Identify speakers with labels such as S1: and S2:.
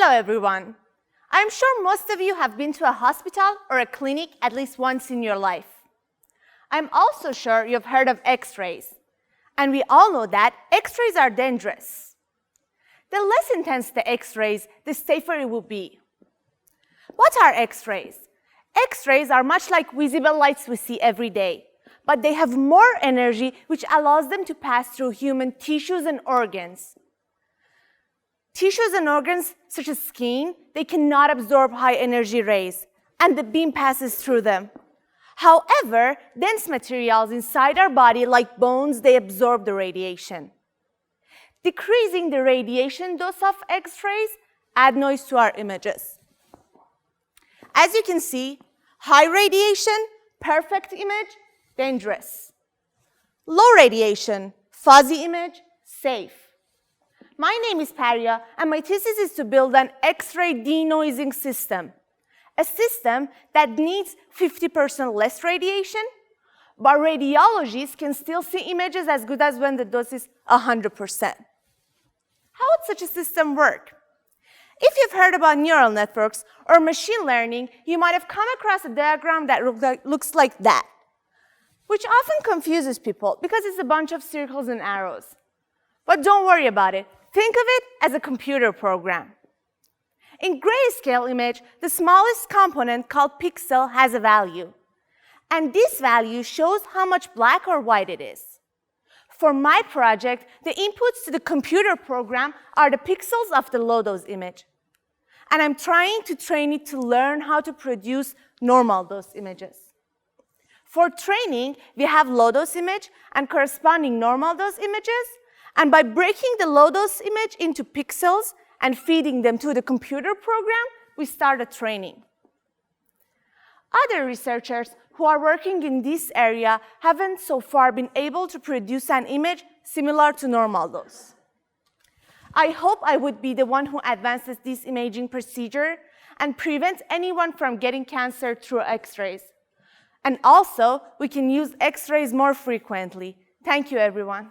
S1: Hello, everyone. I'm sure most of you have been to a hospital or a clinic at least once in your life. I'm also sure you've heard of X-rays. And we all know that X-rays are dangerous. The less intense the X-rays, the safer it will be. What are X-rays? X-rays are much like visible lights we see every day, but they have more energy, which allows them to pass through human tissues and organs. Tissues and organs, such as skin, they cannot absorb high-energy rays, and the beam passes through them. However, dense materials inside our body, like bones, they absorb the radiation. Decreasing the radiation dose of X-rays add noise to our images. As you can see, high radiation, perfect image, dangerous. Low radiation, fuzzy image, safe. My name is Paria, and my thesis is to build an X-ray denoising system. A system that needs 50% less radiation, but radiologists can still see images as good as when the dose is 100%. How would such a system work? If you've heard about neural networks or machine learning, you might have come across a diagram that looks like that, which often confuses people because it's a bunch of circles and arrows. But don't worry about it. Think of it as a computer program. In grayscale image, the smallest component called pixel has a value. And this value shows how much black or white it is. For my project, the inputs to the computer program are the pixels of the low-dose image. And I'm trying to train it to learn how to produce normal-dose images. For training, we have low-dose image and corresponding normal-dose images. And by breaking the low-dose image into pixels and feeding them to the computer program, we started training. Other researchers who are working in this area haven't so far been able to produce an image similar to normal dose. I hope I would be the one who advances this imaging procedure and prevents anyone from getting cancer through X-rays. And also, we can use X-rays more frequently. Thank you, everyone.